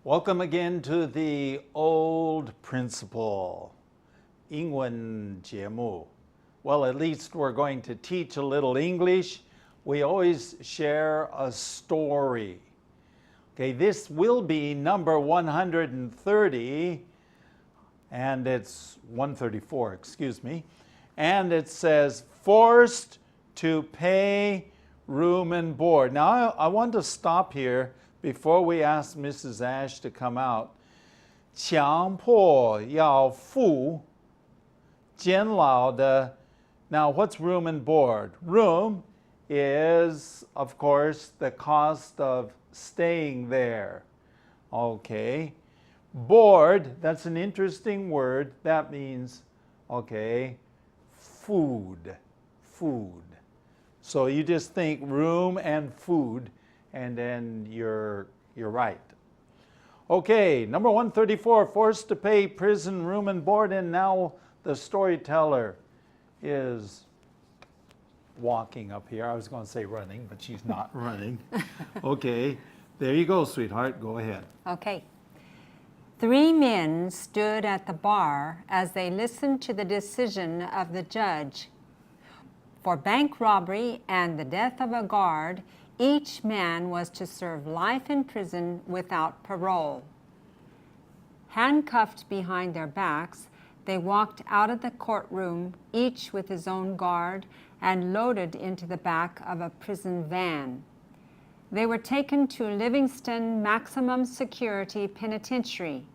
Welcome again to the old principle, 英文节目. Well, at least we're going to teach a little English. We always share a story. Okay, this will be number 130, and it's 134, excuse me. And it says, forced to pay room and board. Now, I want to stop here before we ask Mrs. Ash to come out. 强迫要付监牢的. Now, what's room and board? Room is, of course, the cost of staying there. Okay. Board, that's an interesting word. That means, okay, food. Food. So you just think room and food, and then you're right. Okay, number 134, forced to pay prison, room and board, and now the storyteller is walking up here. I was going to say running, but she's not running. Okay, there you go, sweetheart. Go ahead. Okay. 3 men stood at the bar as they listened to the decision of the judge. For bank robbery and the death of a guard, each man was to serve life in prison without parole. Handcuffed behind their backs, they walked out of the courtroom, each with his own guard, and loaded into the back of a prison van. They were taken to Livingston Maximum Security Penitentiary.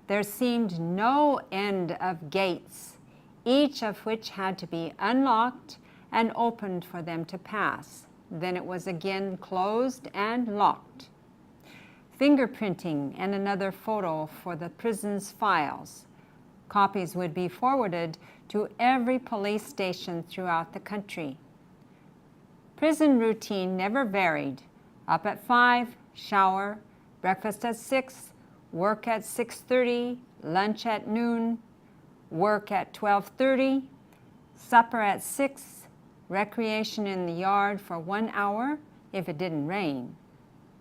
There seemed no end of gates, each of which had to be unlocked and opened for them to pass. Then it was again closed and locked. Fingerprinting and another photo for the prison's files. Copies would be forwarded to every police station throughout the country. Prison routine never varied. Up at 5, shower, breakfast at 6, work at 6:30, lunch at noon, work at 12:30, supper at 6, recreation in the yard for 1 hour if it didn't rain,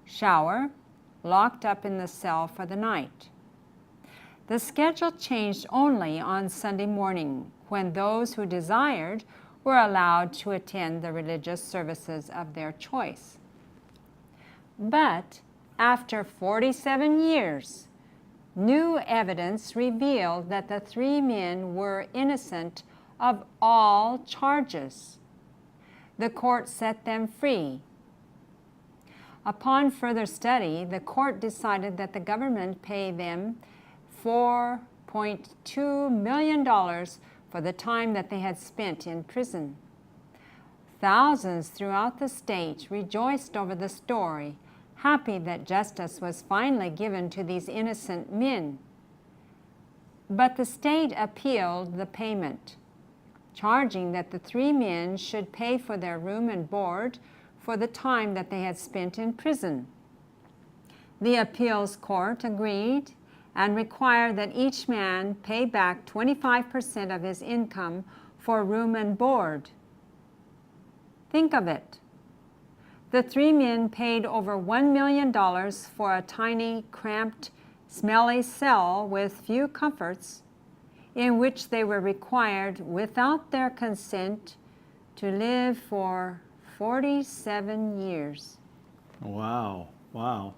shower, locked up in the cell for the night. The schedule changed only on Sunday morning, when those who desired were allowed to attend the religious services of their choice. But after 47 years, new evidence revealed that the 3 men were innocent of all charges. The court set them free. Upon further study, the court decided that the government pay them $4.2 million for the time that they had spent in prison. Thousands throughout the state rejoiced over the story, happy that justice was finally given to these innocent men. But the state appealed the payment, charging that the 3 men should pay for their room and board for the time that they had spent in prison. The appeals court agreed and required that each man pay back 25% of his income for room and board. Think of it. The 3 men paid over $1 million for a tiny, cramped, smelly cell with few comforts, in which they were required, without their consent, to live for 47 years. Wow, wow.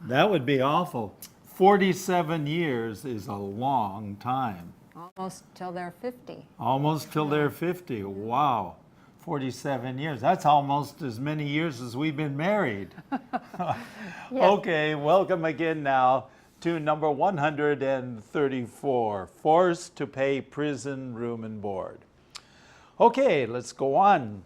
That would be awful. 47 years is a long time. Almost till they're 50. Almost till they're 50. Wow. 47 years. That's almost as many years as we've been married. Okay, welcome again now to number 134, forced to pay prison, room and board. Okay, let's go on.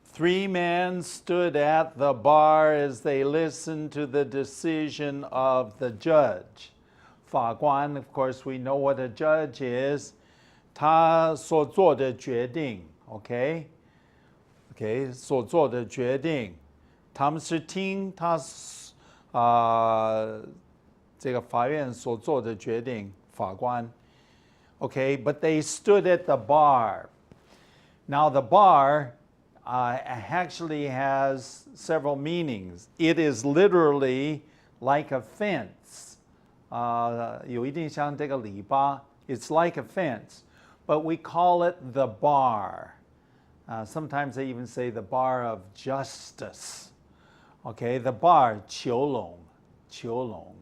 3 men stood at the bar as they listened to the decision of the judge. 法官, of course, we know what a judge is. 他所做的决定, okay? Okay, 所做的决定. 他们是听他这个法院所做的决定, 法官. Okay, but they stood at the bar. Now the bar actually has several meanings. It is literally like a fence. 有一点像这个篱笆. It's like a fence, but we call it the bar. Sometimes they even say the bar of justice. Okay, the bar, 囚笼, 囚笼.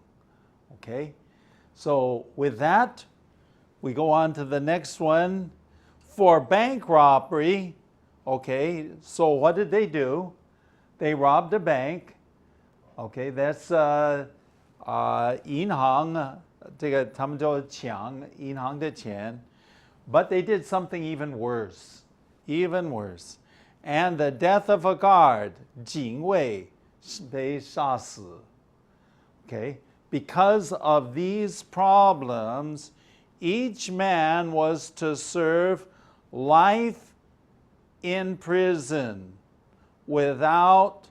Okay, so with that, we go on to the next one. For bank robbery, okay, so what did they do? They robbed a bank. Okay, that's 银行，这个他们就抢银行的钱。But they did something even worse, even worse. And the death of a guard, 警卫被杀死。Okay, because of these problems, each man was to serve life in prison without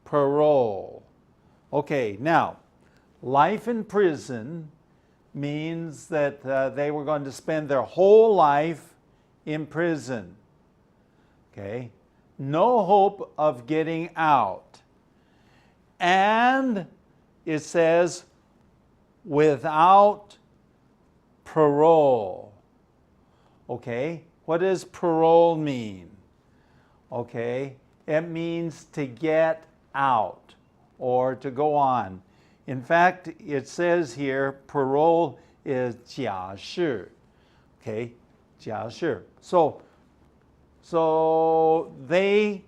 parole. Okay, now, life in prison means that they were going to spend their whole life in prison. Okay, no hope of getting out. And it says, without parole. Okay, what does parole mean? Okay, it means to get out or to go on. In fact, it says here, parole is 假释. Okay, 假释. So they,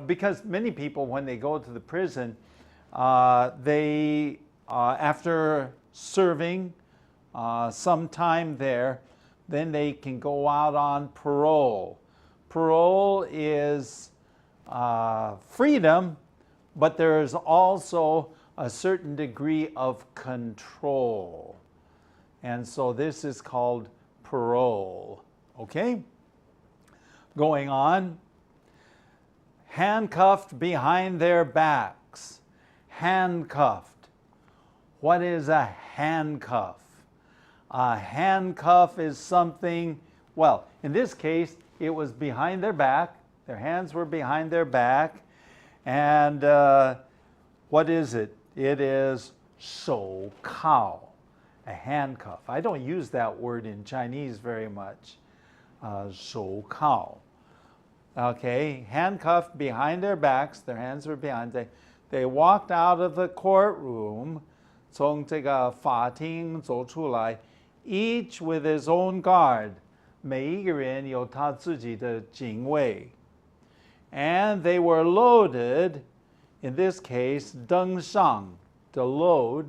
because many people, when they go to the prison, they, after serving some time there, then they can go out on parole. Parole is freedom, but there is also a certain degree of control. And so this is called parole. Okay? Going on. Handcuffed behind their backs. Handcuffed. What is a handcuff? A handcuff is something, well, in this case, it was behind their back. Their hands were behind their back. And what is it? It is 手铐, a handcuff. I don't use that word in Chinese very much. 手铐. Okay, handcuffed behind their backs. Their hands were behind. They walked out of the courtroom. 从这个法庭走出来. Each with his own guard. 每一个人有他自己的警卫. And they were loaded, in this case, 登上, the load,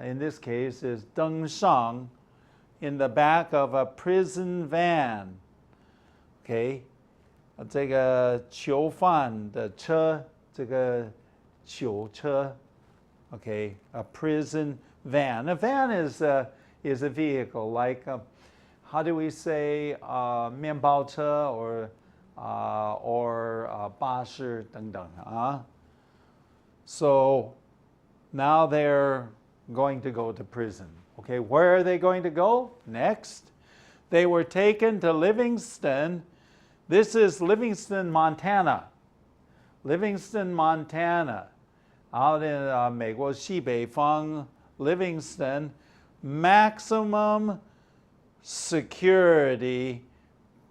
in this case, is 登上, in the back of a prison van. Okay, 这个囚犯的车, 这个囚车. Okay, a prison van. A van is a vehicle, like, how do we say, 面包车 or 巴士等等. So now they're going to go to prison. Okay, where are they going to go? Next, they were taken to Livingston. This is Livingston, Montana. Livingston, Montana. Out in 美国西北方 Livingston, maximum security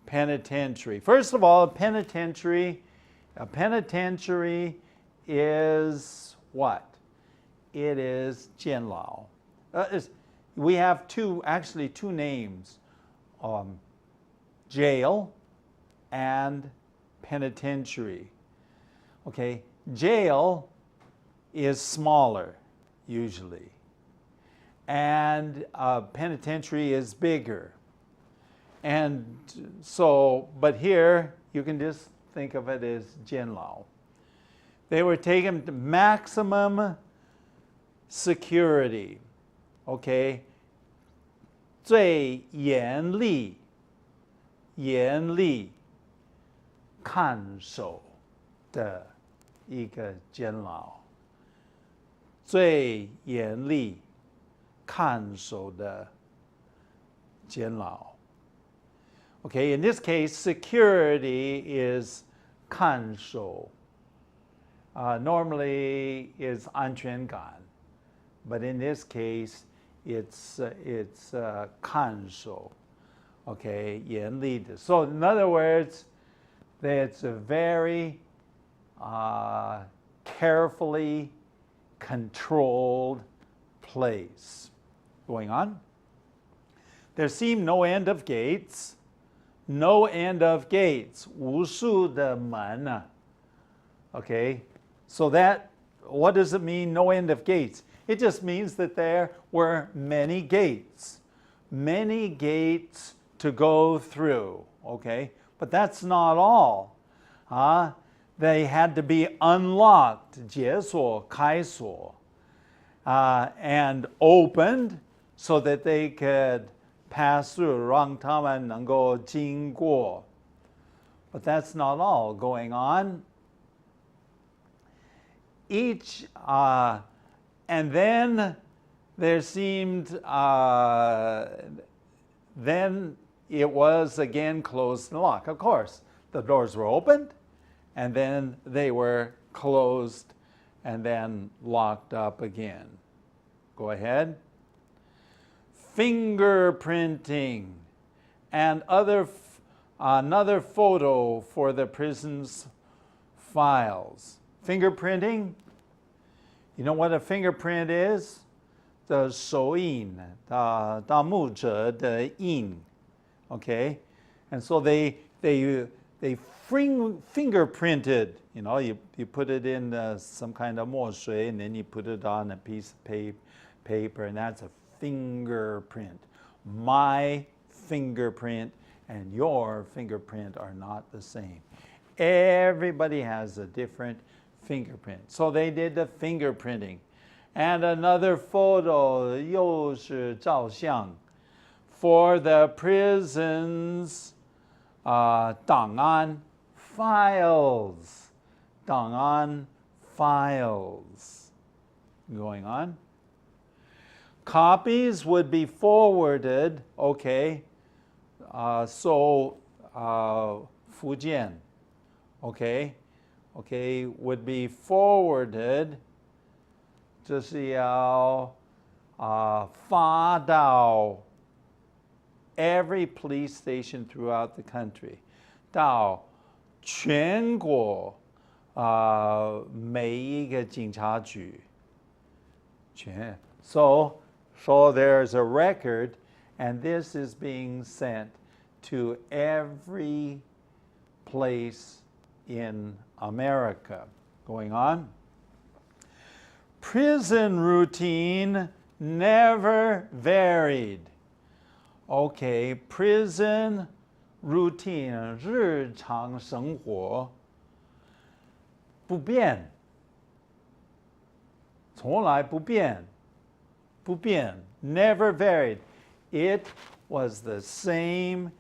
penitentiary. First of all, a penitentiary is what? It is 监牢. We have two names, jail and penitentiary. Okay, jail is smaller usually, and penitentiary is bigger. And so, but here you can just think of it as 监牢. They were taken to maximum security. Okay, 最严厉看守的一个监牢。最严厉看守的监牢。Okay, in this case, security is 看守. Normally is 安全感, but in this case, it's 看守. Okay, 严厉的. So in other words, it's a very carefully controlled place. Going on. There seemed no end of gates. No end of gates. 无数的门啊. Okay, so that, what does it mean, no end of gates? It just means that there were many gates. Many gates to go through. Okay, but that's not all. They had to be unlocked, 解锁, 开锁, and opened so that they could pass through, 让他们能够经过. But that's not all going on. Each, and then there seemed, then it was again closed and locked. Of course, the doors were opened, and then they were closed and then locked up again. Go ahead. Fingerprinting and another photo for the prison's files. Fingerprinting, you know what a fingerprint is? The 手印, 盗墓者的印. Okay, and so they fingerprinted. You know, you put it in some kind of 墨水, and then you put it on a piece of paper, and that's a fingerprint. My fingerprint and your fingerprint are not the same. Everybody has a different fingerprint. So they did the fingerprinting. And another photo, 又是照相, for the prison's 档案 files. 档案 files. Going on. Copies would be forwarded, okay, so Fujian, okay, would be forwarded, 这是要发到 every police station throughout the country, 到全国每一个警察局，So there's a record, and this is being sent to every place in America. Going on. Prison routine never varied. Okay, prison routine, 日常生活不变，从来不变，不变, never varied. It was the same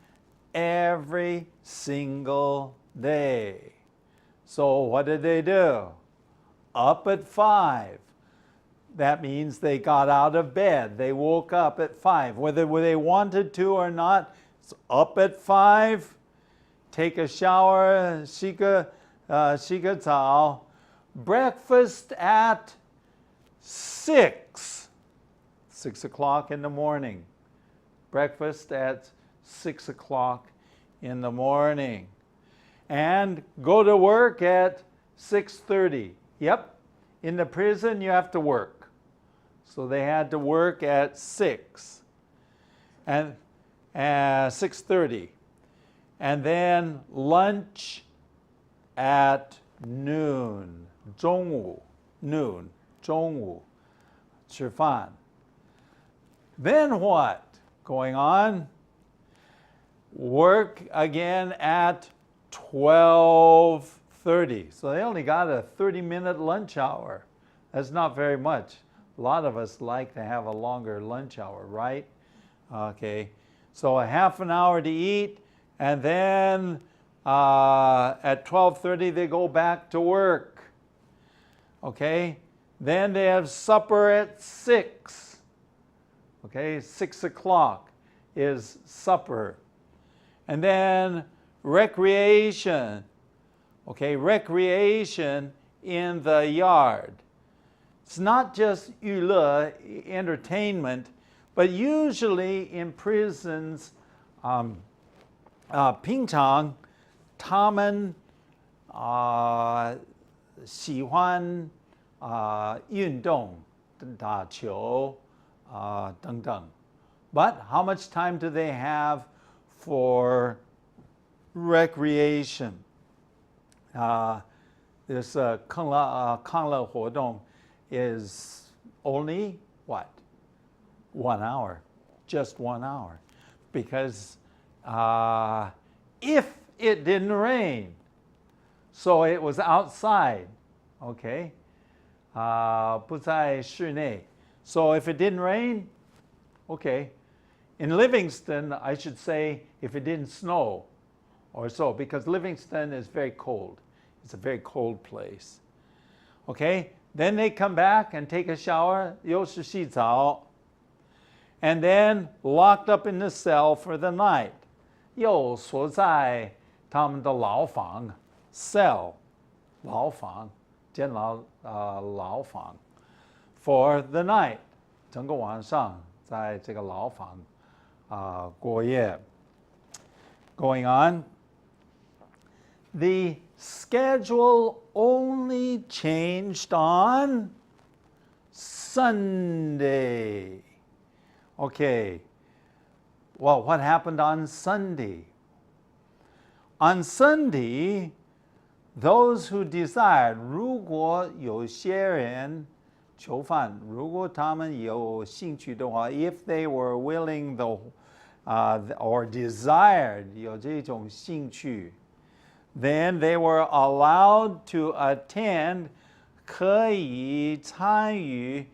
every single day. So what did they do? Up at 5. That means they got out of bed. They woke up at 5. Whether they wanted to or not, it's up at 5, take a shower, 洗个澡, breakfast at 6 o'clock in the morning. Breakfast at 6 o'clock in the morning. And go to work at 6:30. Yep, in the prison you have to work. So they had to work at 6 and 6:30. And then lunch at noon. 中午 noon. 中午吃饭. Then what? Going on. Work again at 12:30. So they only got a 30-minute lunch hour. That's not very much. A lot of us like to have a longer lunch hour, right? Okay. So a half an hour to eat, and then at 12:30 they go back to work. Okay. Then they have supper at 6. Okay, 6 o'clock is supper. And then recreation. Okay, recreation in the yard. It's not just 娱乐, entertainment, but usually in prisons, 平常他们喜欢运动，打球等等。But how much time do they have for recreation? This 康乐活动 is only what? 1 hour, just 1 hour. Because if it didn't rain, so it was outside, okay? 不在室内. So if it didn't rain, okay. In Livingston, I should say if it didn't snow or so, because Livingston is very cold. It's a very cold place. Okay? Then they come back and take a shower, 又是洗澡, and then locked up in the cell for the night. 又锁在他们的牢房 cell, 牢房, 监牢牢房 for the night. 整个晚上在这个牢房过夜. Going on. The schedule only changed on Sunday. Okay. Well, what happened on Sunday? On Sunday, those who desired, 如果有些人囚犯，如果他们有兴趣的话 if they were willing or desired 有这种兴趣 then they were allowed to attend 可以参与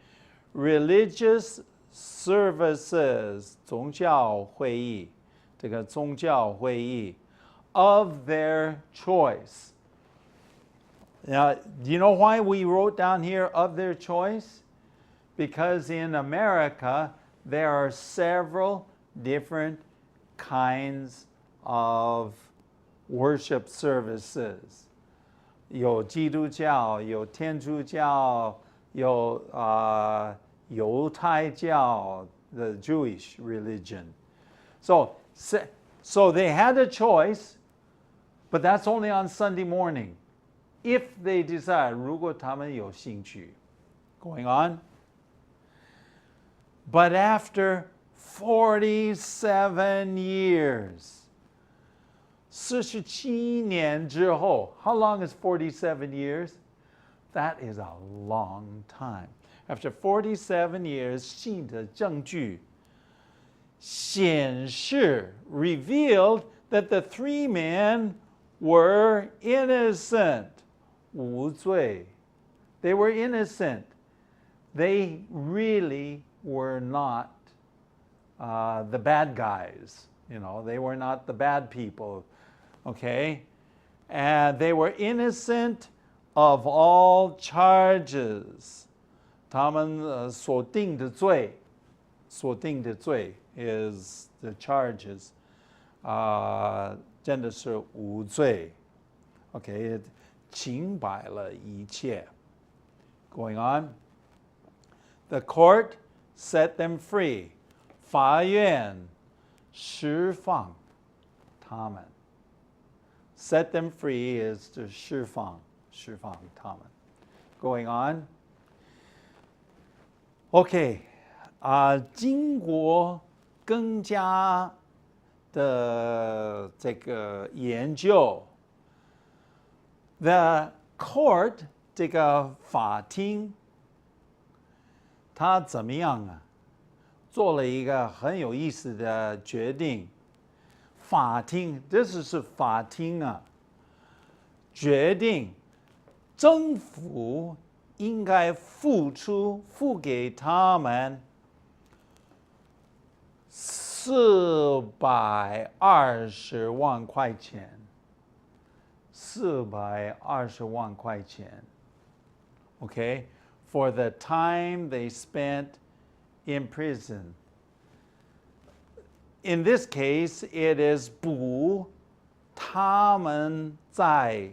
religious services 宗教会议 这个宗教会议 of their choice. Now, do you know why we wrote down here of their choice? Because in America, there are several different kinds of worship services. 有基督教，有天主教，有犹太教, the Jewish religion. So they had a choice, but that's only on Sunday morning. If they desire, 如果他们有兴趣. Going on. But after 47 years, 47年之后, how long is 47 years? That is a long time. After 47 years, 新的证据显示 revealed that the 3 men were innocent. 无罪. They were innocent. They really were not the bad guys. You know, they were not the bad people. Okay? And they were innocent of all charges. 他们所定的罪 is the charges. 真的是无罪. Okay? 清白了一切. Going on. The court set them free. 法院释放他们. Set them free is to 释放他们. Going on. Okay. 经过更加的这个研究 The court, 这个法庭，他怎么样啊？做了一个很有意思的决定。法庭，这是法庭啊，决定政府应该付给他们420万块钱。420万块钱 okay, for the time they spent in prison. in this case, it is 补他们在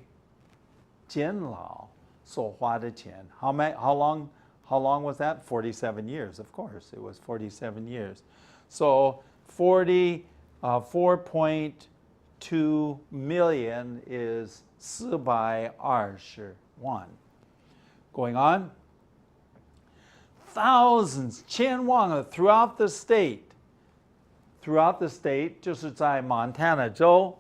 监牢所花的钱. How long was that? 47 years, of course. It was 47 years. So 4.2 million is 420 won. Going on. Thousands, 千万 throughout the state. Throughout the state, 就是在 Montana 州，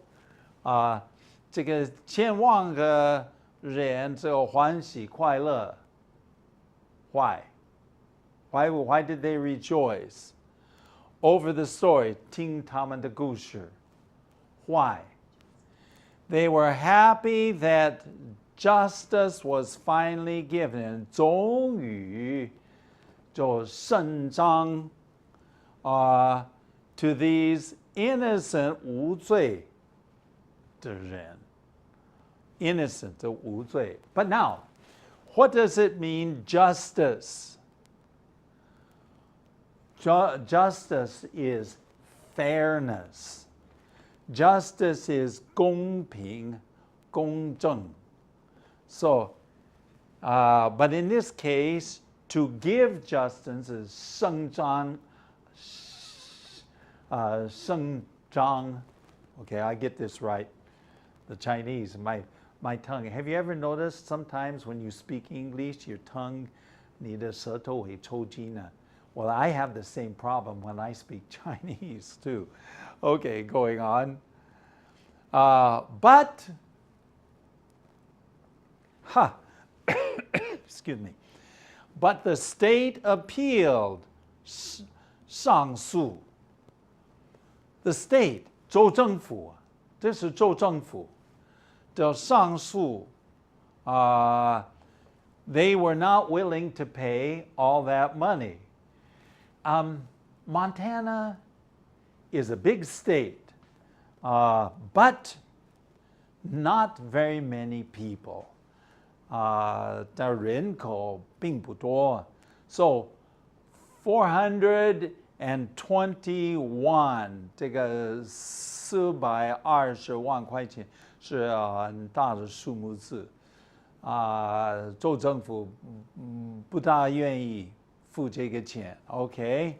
这个千万个人就欢喜快乐。Why? Why did they rejoice over the story? 听他们的故事。Why? They were happy that justice was finally given. 终于就伸张to these innocent 无罪的人。Innocent 的无罪。But now, what does it mean, justice? Justice is fairness. Justice is 公平、公正. So, but in this case, to give justice is 伸张. Okay, I get this right. The Chinese, my tongue. Have you ever noticed sometimes when you speak English, your tongue, 你的舌头会抽筋呢? Well, I have the same problem when I speak Chinese too. Okay, going on. Excuse me. But the state appealed. 上诉. The state, 州政府, 这是州政府的上诉. They were not willing to pay all that money. Montana is a big state, but not very many people. 的人口并不多. So 421, 这个420万块钱是很大的数目字。州政府不大愿意付这个钱。OK，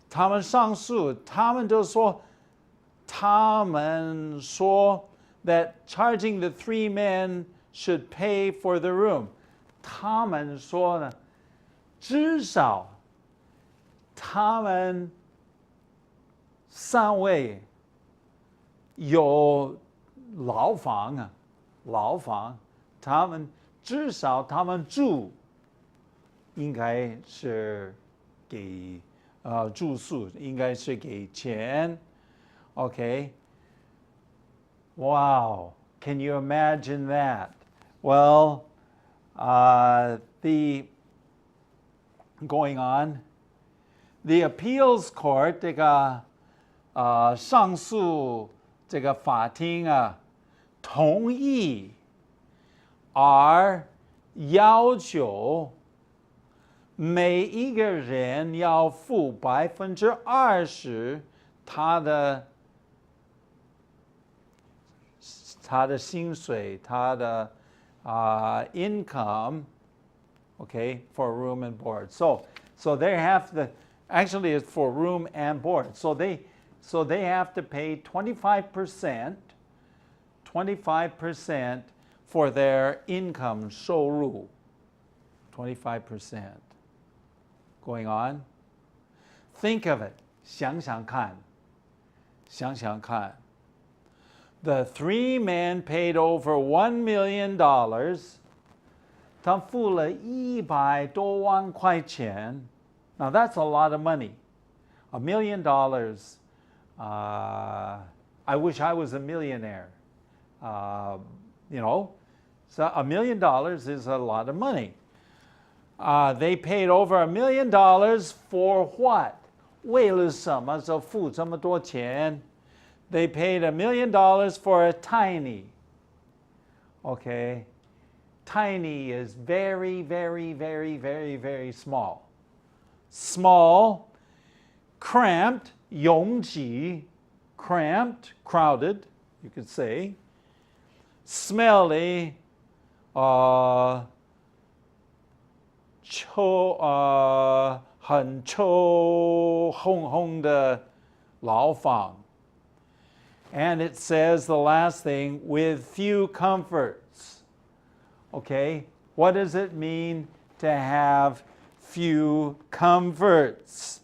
他们上诉，他们就说that charging the 3 men should pay for the room. 他们说呢，至少他们3位有牢房，他们至少他们住应该是给住宿，应该是给钱。OK。Wow, can you imagine that? Well, going on, the appeals court, 这个上诉这个法庭同意，而要求每一个人要付20%他的薪水，他的income, okay, for room and board. So they have to, actually it's for room and board. So they have to pay 25% for their income, 收入 25%. Going on. Think of it. 想想看。The 3 men paid over $1 million. 他付了100多万块钱. Now that's a lot of money. $1 million. I wish I was a millionaire. So $1 million is a lot of money. They paid over $1 million for what? 为了什么就付这么多钱? They paid $1 million for a tiny. Okay, tiny is very, very, very, very, very small. Small cramped, 拥挤, cramped, crowded, you could say. Smelly, 很臭烘烘的牢房. And it says the last thing, with few comforts. Okay, what does it mean to have few comforts?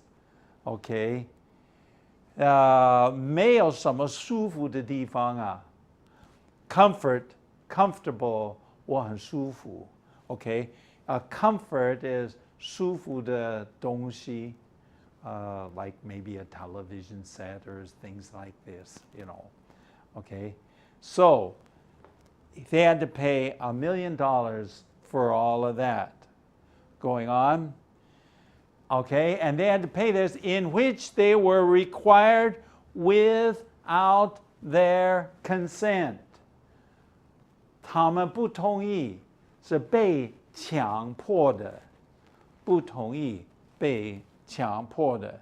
Okay, 没有什么舒服的地方啊。Comfort, comfortable, 我很舒服。Okay, comfort is 舒服的东西。Like maybe a television set or things like this, you know. Okay, so they had to pay $1 million for all of that going on. Okay, and they had to pay this in which they were required without their consent. 他们不同意，是被强迫的，不同意，被强迫的.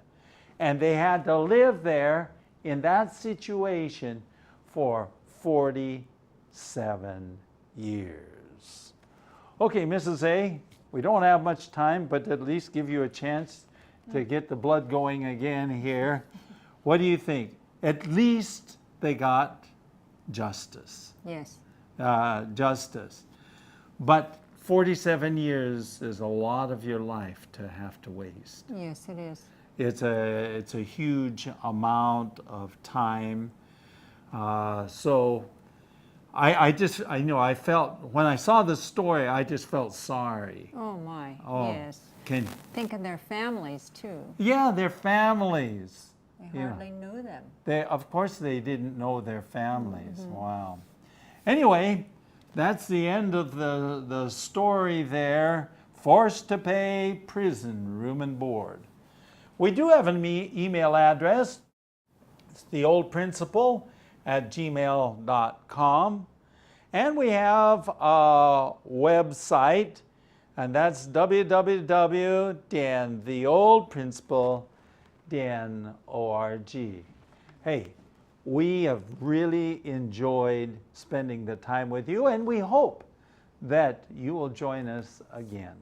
And they had to live there in that situation for 47 years. Okay, Mrs. A, we don't have much time, but at least give you a chance to get the blood going again here. What do you think? At least they got justice. Yes. Justice. But 47 years is a lot of your life to have to waste. Yes, it is. It's a huge amount of time. So I felt, when I saw the story, I just felt sorry. Oh my, Oh, yes. Can, Think of their families too. yeah, their families. They Yeah. hardly knew them. Of course, they didn't know their families. Wow. Anyway, that's the end of the story there. Forced to pay prison, room and board. We do have an email address. It's theoldprincipal@gmail.com. And we have a website, and that's www.theoldprincipal.org. Hey, we have really enjoyed spending the time with you, and we hope that you will join us again.